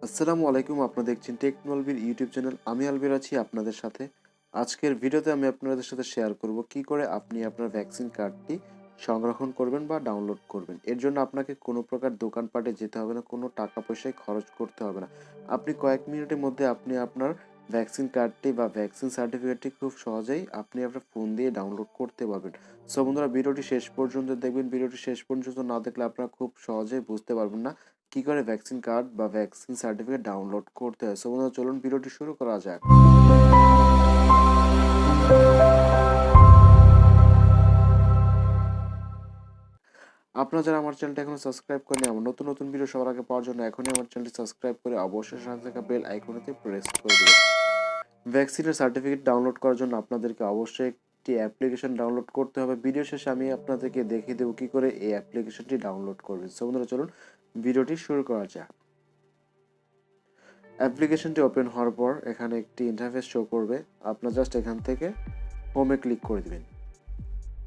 আসসালামু আলাইকুম। আপনারা দেখছেন টেকনো আলভির ইউটিউব চ্যানেল। আমি আলভির আছি আপনাদের সাথে। আজকের ভিডিওতে আমি আপনাদের সাথে শেয়ার করব কি করে আপনি আপনার ভ্যাকসিন কার্ডটি সংরক্ষণ করবেন বা ডাউনলোড করবেন। এর জন্য আপনাকে কোনো প্রকার দোকানপাটে যেতে হবে না, কোনো টাকা পয়সায় খরচ করতে হবে না। আপনি কয়েক মিনিটের মধ্যে আপনি আপনার ভ্যাকসিন কার্ডটি বা ভ্যাকসিন সার্টিফিকেটটি খুব সহজেই আপনি আপনার ফোন দিয়ে ডাউনলোড করতে পারবেন। সো বন্ধুরা, ভিডিওটি শেষ পর্যন্ত দেখবেন। ভিডিওটি শেষ পর্যন্ত না দেখলে আপনারা খুব সহজেই বুঝতে পারবেন না কি করে ভ্যাকসিন কার্ড বা ভ্যাকসিন সার্টিফিকেট ডাউনলোড করতে হয়। সো বন্ধুরা, চলুন ভিডিওটি শুরু করা যাক। আপনারা যারা আমার চ্যানেলটা এখনো সাবস্ক্রাইব করেনি, আমার নতুন নতুন ভিডিও সবার আগে পাওয়ার জন্য এখনই আমার চ্যানেলটি সাবস্ক্রাইব করে অবশ্যই সাথে থাকা বেল আইকনেতে প্রেস করে দেবেন। ভ্যাকসিনের সার্টিফিকেট ডাউনলোড করার জন্য আপনাদেরকে অবশ্যই একটি অ্যাপ্লিকেশন ডাউনলোড করতে হবে। ভিডিও শেষে আমি আপনাদেরকে দেখিয়ে দেবো কী করে এই অ্যাপ্লিকেশনটি ডাউনলোড করবেন। সো বন্ধুরা, চলুন ভিডিওটি শুরু করা যাক। অ্যাপ্লিকেশনটি ওপেন হওয়ার পর এখানে একটি ইন্টারফেস শো করবে। আপনার জাস্ট এখান থেকে হোমে ক্লিক করে দিবেন।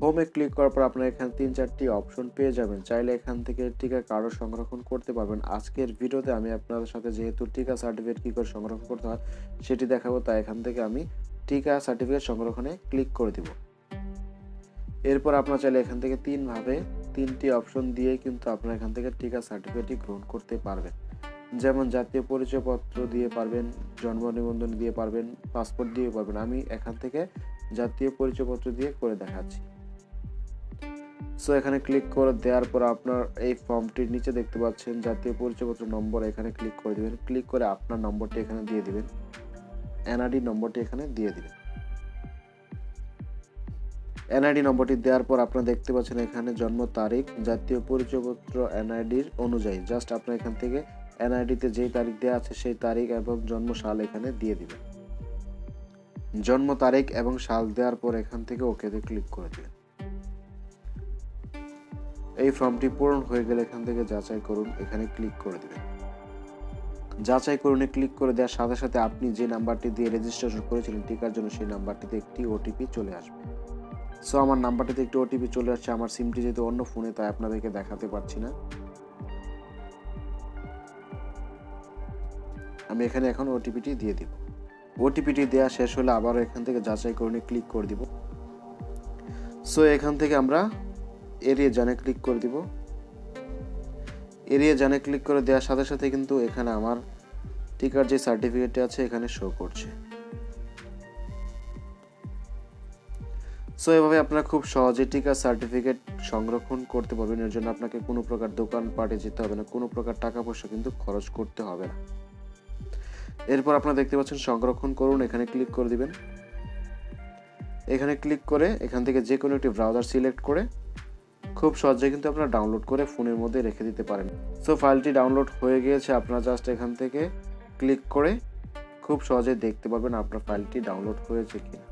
হোমে ক্লিক করার পর আপনার এখানে 3-4টি অপশন পেয়ে যাবেন। চাইলে এখান থেকে টিকা কার্ডও সংরক্ষণ করতে পারবেন। আজকের ভিডিওতে আমি আপনাদের সাথে যেহেতু টিকা সার্টিফিকেট কী করে সংরক্ষণ করতে হয় সেটি দেখাবো, তাই এখান থেকে আমি টিকা সার্টিফিকেট সংরক্ষণে ক্লিক করে দিব। এরপর আপনার চাইলে এখান থেকে তিনটি অপশন দিয়ে কিন্তু আপনারা এখান থেকে টিকা সার্টিফিকেটটি গ্রহণ করতে পারবেন। যেমন জাতীয় পরিচয়পত্র দিয়ে পারবেন, জন্ম নিবন্ধন দিয়ে পারবেন, পাসপোর্ট দিয়ে পারবেন। আমি এখান থেকে জাতীয় পরিচয়পত্র দিয়ে করে দেখাচ্ছি। সো এখানে ক্লিক করে দেওয়ার পর আপনার এই ফর্মটির নিচে দেখতে পাচ্ছেন জাতীয় পরিচয়পত্র নম্বর, এখানে ক্লিক করে দিবেন। ক্লিক করে আপনার নম্বরটি এখানে দিয়ে দিবেন, এনআইডি নম্বরটি এখানে দিয়ে দিবেন। এনআইডি নম্বরটি দেওয়ার পর আপনারা দেখতে পাচ্ছেন এখানে জন্ম তারিখ জাতীয় পরিচয়পত্র এনআইডির অনুযায়ী। জাস্ট আপনার এখান থেকে এনআইডিতে যেই তারিখ দেওয়া আছে সেই তারিখ এবং জন্ম সাল এখানে দিয়ে দিবেন। জন্ম তারিখ এবং সাল দেওয়ার পর এখান থেকে ওকেতে ক্লিক করে দিবেন। এই ফর্মটি পূরণ হয়ে গেলে এখান থেকে যাচাই করুন, এখানে ক্লিক করে দিবেন। যাচাই করুনে ক্লিক করে দেওয়ার সাথে সাথে আপনি যে নাম্বারটি দিয়ে রেজিস্ট্রেশন করেছিলেন টিকার জন্য সেই নাম্বারটিতে একটি ওটিপি চলে আসবে। সো আমার নাম্বারটিতে একটি ওটিপি চলে আসছে। আমার সিমটি যেহেতু অন্য ফোনে, তাই আপনাদেরকে দেখাতে পারছি না। আমি এখানে এখন ওটিপিটি দিয়ে দিব। ওটিপিটি দেওয়া শেষ হলে আবারও এখান থেকে যাচাই করুনে ক্লিক করে দিব। সো এখান থেকে আমরা এড়িয়ে জানে ক্লিক করে দিব। এড়িয়ে জানে ক্লিক করে দেওয়ার সাথে সাথে কিন্তু এখানে আমার টিকার যে সার্টিফিকেটটি আছে এখানে শো করছে। সো এভাবে আপনারা খুব সহজে টিকার সার্টিফিকেট সংরক্ষণ করতে পারবেন। এর জন্য আপনাকে কোনো প্রকার দোকানপাটে যেতে হবে না, কোনো প্রকার টাকা পয়সা কিন্তু খরচ করতে হবে না। এরপর আপনারা দেখতে পাচ্ছেন সংরক্ষণ করুন, এখানে ক্লিক করে দিবেন। এখানে ক্লিক করে এখান থেকে যে কোনো একটি ব্রাউজার সিলেক্ট করে খুব সহজে কিন্তু আপনারা ডাউনলোড করে ফোনের মধ্যে রেখে দিতে পারেন। সো ফাইলটি ডাউনলোড হয়ে গিয়েছে। আপনারা জাস্ট এখান থেকে ক্লিক করে খুব সহজে দেখতে পারবেন আপনার ফাইলটি ডাউনলোড হয়েছে কিনা।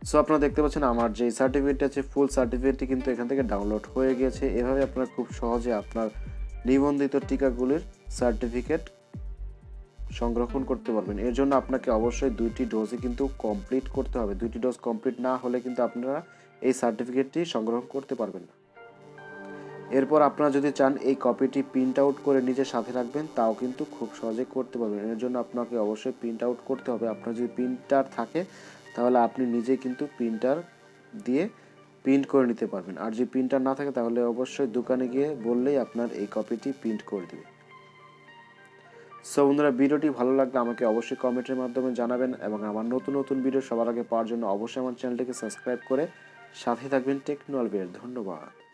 সো আপনারা দেখতে পাচ্ছেন আমার যে সার্টিফিকেটটি আছে ফুল সার্টিফিকেটটি কিন্তু এখান থেকে ডাউনলোড হয়ে গিয়েছে। এভাবে আপনারা খুব সহজে আপনার নিবন্ধিত টিকাগুলির সার্টিফিকেট সংরক্ষণ করতে পারবেন। এর জন্য আপনাকে অবশ্যই 2টি ডোজই কিন্তু কমপ্লিট করতে হবে। 2টি ডোজ কমপ্লিট না হলে কিন্তু আপনারা এই সার্টিফিকেটটি সংগ্রহ করতে পারবেন না। এরপর আপনারা যদি চান এই কপিটি প্রিন্ট আউট করে নিজের সাথে রাখবেন, তাও কিন্তু খুব সহজে করতে পারবেন। এর জন্য আপনাকে অবশ্যই প্রিন্ট আউট করতে হবে। আপনার যদি প্রিন্টার থাকে তাহলে আপনি নিজে কিন্তু প্রিন্টার দিয়ে প্রিন্ট করে নিতে পারবেন। আর যদি প্রিন্টার না থাকে তাহলে অবশ্যই দোকানে গিয়ে বললেই আপনার এই কপিটি প্রিন্ট করে দেবে। সো বন্ধুরা, ভিডিওটি ভালো লাগলে আমাকে অবশ্যই কমেন্টের মাধ্যমে জানাবেন এবং আমার নতুন নতুন ভিডিও সবার আগে পাওয়ার জন্য অবশ্যই আমার চ্যানেলটিকে সাবস্ক্রাইব করে সাথে থাকবেন টেকনো আলভির। ধন্যবাদ।